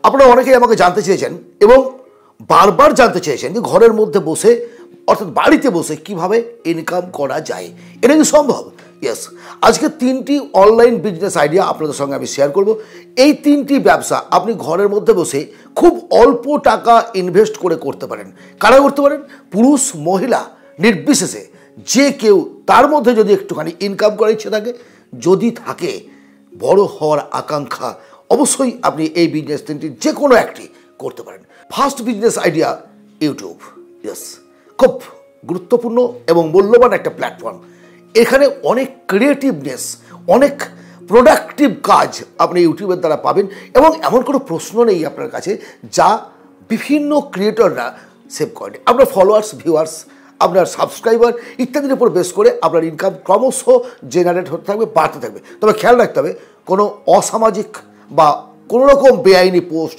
আপনারা অনেকেই আমাকে জানতে চেয়েছেন এবং বারবার জানতে চেয়েছেন যে ঘরের মধ্যে বসে অর্থাৎ বাড়িতে বসে কিভাবে ইনকাম করা যায়, এটা কি সম্ভব? ইয়েস, আজকে 3টি অনলাইন বিজনেস আইডিয়া আপনাদের সঙ্গে আমি শেয়ার করব। এই 3টি ব্যবসা আপনি ঘরের মধ্যে বসে খুব অল্প টাকা ইনভেস্ট করে করতে পারেন। কারা করতে পারেন? পুরুষ মহিলা নির্বিশেষে যে কেউ, তার মধ্যে যদি একটুখানি ইনকাম করার ইচ্ছে থাকে, যদি থাকে বড় হওয়ার আকাঙ্ক্ষা, অবশ্যই আপনি এই বিজনেস 3টির যে কোনো একটি করতে পারেন। First business idea, YouTube. Yes, খুব গুরুত্বপূর্ণ এবং মূল্যবান একটা প্ল্যাটফর্ম। এখানে অনেক ক্রিয়েটিভনেস, অনেক প্রোডাক্টিভ কাজ আপনি ইউটিউবের দ্বারা পাবেন এবং এমন কোনো প্রশ্ন নেই আপনার কাছে যা বিভিন্ন ক্রিয়েটররা সেভ করেন। আপনার ফলোয়ার্স, ভিউয়ার্স, আপনার সাবস্ক্রাইবার ইত্যাদির উপর বেস করে আপনার ইনকাম ক্রমশ জেনারেট হতে থাকবে, বাড়তে থাকবে। তবে খেয়াল রাখতে হবে কোনো অসামাজিক বা কোনো রকম বেআইনি পোস্ট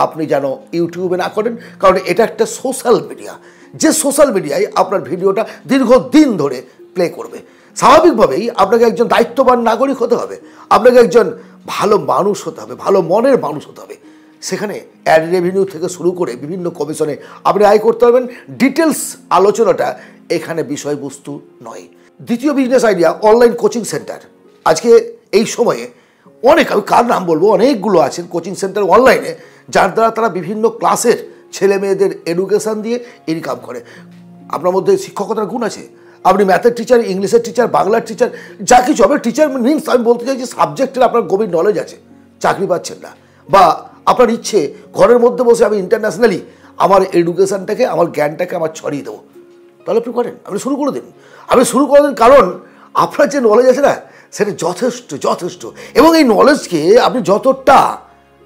আপনি যেন ইউটিউবে না করেন, কারণ এটা একটা সোশ্যাল মিডিয়া, যে সোশ্যাল মিডিয়ায় আপনার ভিডিওটা দীর্ঘদিন ধরে প্লে করবে। স্বাভাবিকভাবেই আপনাকে একজন দায়িত্ববান নাগরিক হতে হবে, আপনাকে একজন ভালো মানুষ হতে হবে, ভালো মনের মানুষ হতে হবে। সেখানে অ্যাড রেভিনিউ থেকে শুরু করে বিভিন্ন কমিশনে আপনি আয় করতে পারবেন। ডিটেলস আলোচনাটা এখানে বিষয়বস্তু নয়। দ্বিতীয় business idea, online coaching centre. আজকে এই সময়ে অনেক, আমি কার নাম বলবো, অনেকগুলো আছেন কোচিং সেন্টার অনলাইনে, যার দ্বারা তারা বিভিন্ন ক্লাসের ছেলে মেয়েদের এডুকেশান দিয়ে ইনকাম করে। আপনার মধ্যে শিক্ষকতার গুণ আছে, আপনি ম্যাথের টিচার, ইংলিশের টিচার, বাংলার টিচার, যা কিছু হবে। টিচার মিনস আমি বলতে চাই যে সাবজেক্টের আপনার গভীর নলেজ আছে, চাকরি পাচ্ছেন না, বা আপনার ইচ্ছে ঘরের মধ্যে বসে আমি ইন্টারন্যাশনালি আমার এডুকেশানটাকে, আমার জ্ঞানটাকে আমার ছড়িয়ে দেবো, তাহলে আপনি করেন, আপনি শুরু করে দিন। আপনি শুরু করে দিন, কারণ আপনার যে নলেজ আছে না, সেটা যথেষ্ট যথেষ্ট, এবং এই নলেজকে আপনি যতটা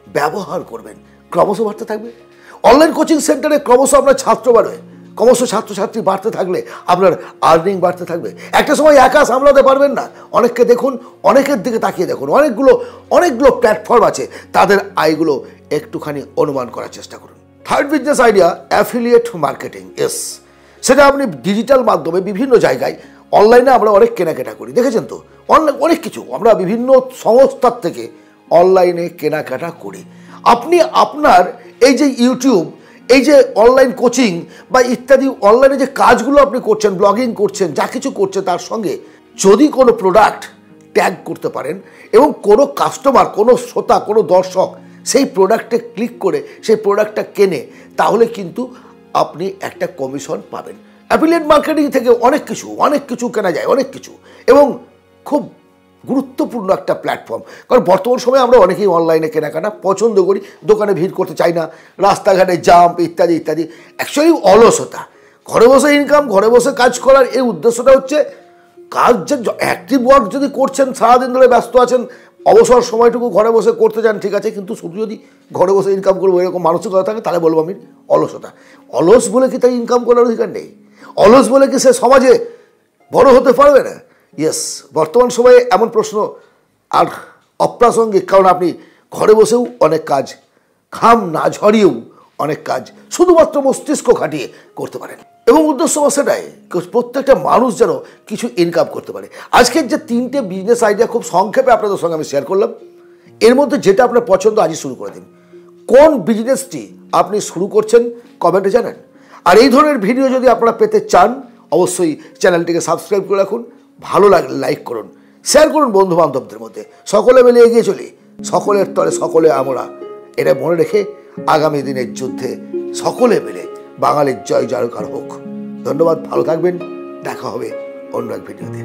ব্যবহার করবেন ক্রমশ বাড়তে থাকবে। অনলাইন কোচিং সেন্টারে ক্রমশ আপনার ছাত্র বাড়বে, ক্রমশ ছাত্রছাত্রী বাড়তে থাকলে আপনার আর্নিং বাড়তে থাকবে। একটা সময় একা সামলাতে পারবেন না। অনেককে দেখুন, অনেকের দিকে তাকিয়ে দেখুন, অনেকগুলো প্ল্যাটফর্ম আছে, তাদের আয়গুলো একটুখানি অনুমান করার চেষ্টা করুন। Third business idea, affiliate marketing. S, সেটা আপনি ডিজিটাল মাধ্যমে বিভিন্ন জায়গায়, অনলাইনে আমরা অনেক কেনাকাটা করি, দেখেছেন তো, অনলাইন অনেক কিছু আমরা বিভিন্ন সংস্থার থেকে অনলাইনে কেনাকাটা করি। আপনি আপনার এই যে ইউটিউব, এই যে অনলাইন কোচিং বা ইত্যাদি অনলাইনে যে কাজগুলো আপনি করছেন, ব্লগিং করছেন, যা কিছু করছেন, তার সঙ্গে যদি কোনো প্রোডাক্ট ট্যাগ করতে পারেন এবং কোনো কাস্টমার, কোনো শ্রোতা, কোনো দর্শক সেই প্রোডাক্টে ক্লিক করে সেই প্রোডাক্টটা কেনে, তাহলে কিন্তু আপনি একটা কমিশন পাবেন। অ্যাফিলিয়েট মার্কেটিং থেকে অনেক কিছু কেনা যায়, অনেক কিছু, এবং খুব গুরুত্বপূর্ণ একটা প্ল্যাটফর্ম। কারণ বর্তমান সময়ে আমরা অনেকেই অনলাইনে কেনাকাটা পছন্দ করি, দোকানে ভিড় করতে চাই না, রাস্তাঘাটে জাম্প ইত্যাদি ইত্যাদি। অ্যাকচুয়ালি অলসতা, ঘরে বসে ইনকাম, ঘরে বসে কাজ করার এই উদ্দেশ্যটা হচ্ছে কাজ, যে অ্যাক্টিভ ওয়ার্ক যদি করছেন, সারাদিন ধরে ব্যস্ত আছেন, অবসর সময়টুকু ঘরে বসে করতে চান, ঠিক আছে, কিন্তু শুধু যদি ঘরে বসে ইনকাম করবো এরকম মানসিকতা থাকে, তাহলে বলবো আমি অলসতা। অলস বলে কি তাই ইনকাম করার অধিকার নেই? অলস বলে কি সে সমাজে বড় হতে পারবে না? ইয়েস, বর্তমান সময়ে এমন প্রশ্ন আর অপ্রাসঙ্গিক, কারণ আপনি ঘরে বসেও অনেক কাজ, ঘাম না ঝরিয়েও অনেক কাজ শুধুমাত্র মস্তিষ্ক খাটিয়ে করতে পারেন, এবং উদ্দেশ্য সেটাই, প্রত্যেকটা মানুষ যেন কিছু ইনকাম করতে পারে। আজকের যে 3টে বিজনেস আইডিয়া খুব সংক্ষেপে আপনাদের সঙ্গে আমি শেয়ার করলাম, এর মধ্যে যেটা আপনার পছন্দ আজই শুরু করে দিন। কোন বিজনেসটি আপনি শুরু করছেন কমেন্টে জানান। আর এই ধরনের ভিডিও যদি আপনারা পেতে চান, অবশ্যই চ্যানেলটিকে সাবস্ক্রাইব করে রাখুন, ভালো লাগলে লাইক করুন, শেয়ার করুন বন্ধু বান্ধবদের মধ্যে। সকলে মিলে এগিয়ে চলি, সকলের তরে সকলে আমরা, এটা মনে রেখে আগামী দিনের যুদ্ধে সকলে মিলে বাঙালির জয় জয়কার হোক। ধন্যবাদ, ভালো থাকবেন, দেখা হবে অন্য এক ভিডিওতে।